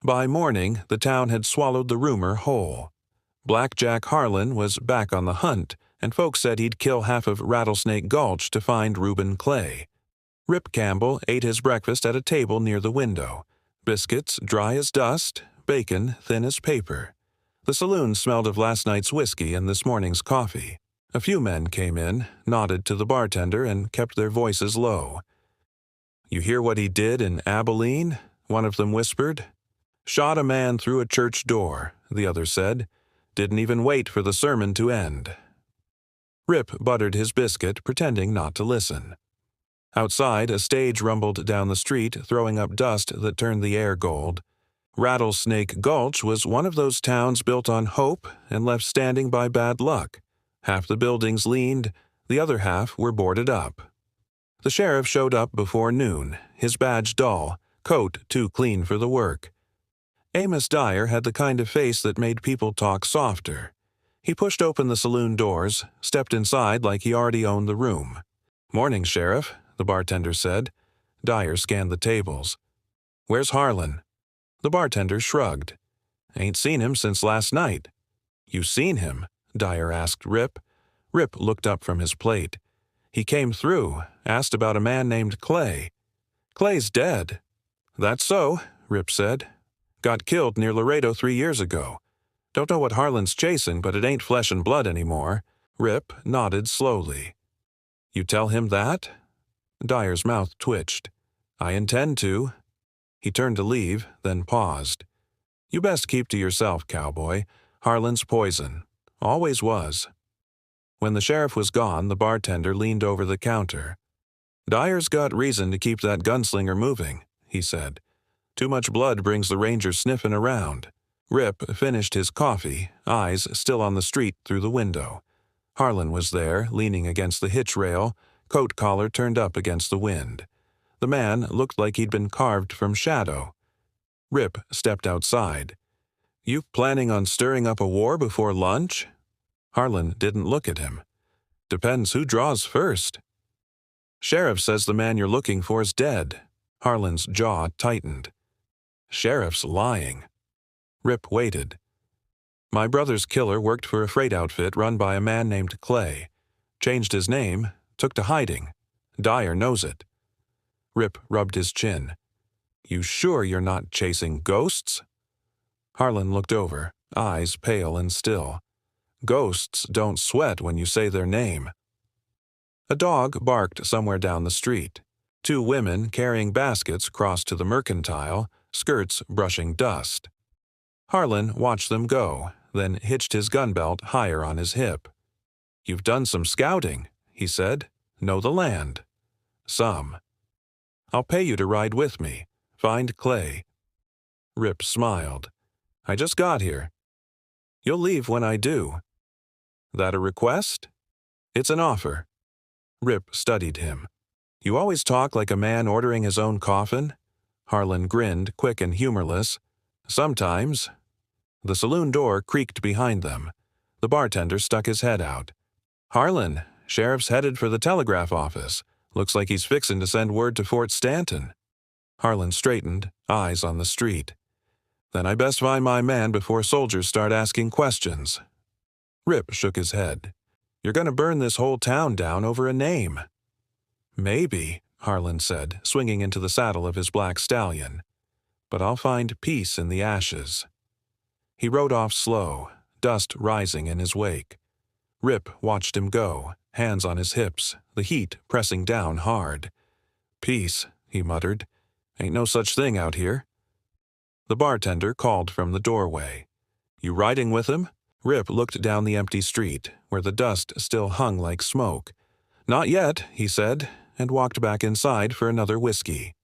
By morning, the town had swallowed the rumor whole. Black Jack Harlan was back on the hunt, and folks said he'd kill half of Rattlesnake Gulch to find Reuben Clay. Rip Campbell ate his breakfast at a table near the window. Biscuits dry as dust, bacon thin as paper. The saloon smelled of last night's whiskey and this morning's coffee. A few men came in, nodded to the bartender, and kept their voices low. "You hear what he did in Abilene?" one of them whispered. "Shot a man through a church door," the other said. "Didn't even wait for the sermon to end." Rip buttered his biscuit, pretending not to listen. Outside, a stage rumbled down the street, throwing up dust that turned the air gold. Rattlesnake Gulch was one of those towns built on hope and left standing by bad luck. Half the buildings leaned, the other half were boarded up. The sheriff showed up before noon, his badge dull, coat too clean for the work. Amos Dyer had the kind of face that made people talk softer. He pushed open the saloon doors, stepped inside like he already owned the room. "Morning, Sheriff," the bartender said. Dyer scanned the tables. "Where's Harlan?" The bartender shrugged. "Ain't seen him since last night." "You seen him?" Dyer asked Rip. Rip looked up from his plate. "He came through, asked about a man named Clay." "Clay's dead." "That's so," Rip said. "Got killed near Laredo 3 years ago. Don't know what Harlan's chasing, but it ain't flesh and blood anymore." Rip nodded slowly. "You tell him that?" Dyer's mouth twitched. "I intend to." He turned to leave, then paused. "You best keep to yourself, cowboy. Harlan's poison. Always was." When the sheriff was gone, the bartender leaned over the counter. "Dyer's got reason to keep that gunslinger moving," he said. "Too much blood brings the rangers sniffing around." Rip finished his coffee, eyes still on the street through the window. Harlan was there, leaning against the hitch rail, coat collar turned up against the wind. The man looked like he'd been carved from shadow. Rip stepped outside. "You planning on stirring up a war before lunch?" Harlan didn't look at him. "Depends who draws first." "Sheriff says the man you're looking for is dead." Harlan's jaw tightened. "Sheriff's lying." Rip waited. "My brother's killer worked for a freight outfit run by a man named Clay. Changed his name, took to hiding. Dyer knows it." Rip rubbed his chin. "You sure you're not chasing ghosts?" Harlan looked over, eyes pale and still. "Ghosts don't sweat when you say their name." A dog barked somewhere down the street. 2 women carrying baskets crossed to the mercantile, skirts brushing dust. Harlan watched them go, then hitched his gun belt higher on his hip. "You've done some scouting," he said. "Know the land." "Some." "I'll pay you to ride with me. Find Clay." Rip smiled. "I just got here." "You'll leave when I do." "That a request?" "It's an offer." Rip studied him. "You always talk like a man ordering his own coffin." Harlan grinned, quick and humorless. "Sometimes." The saloon door creaked behind them. The bartender stuck his head out. "Harlan, sheriff's headed for the telegraph office. Looks like he's fixin' to send word to Fort Stanton." Harlan straightened, eyes on the street. "Then I best find my man before soldiers start asking questions." Rip shook his head. "You're gonna burn this whole town down over a name." "Maybe," Harlan said, swinging into the saddle of his black stallion. "But I'll find peace in the ashes." He rode off slow, dust rising in his wake. Rip watched him go, hands on his hips, the heat pressing down hard. "Peace," he muttered. "Ain't no such thing out here." The bartender called from the doorway. "You riding with him?" Rip looked down the empty street, where the dust still hung like smoke. "Not yet," he said, and walked back inside for another whiskey.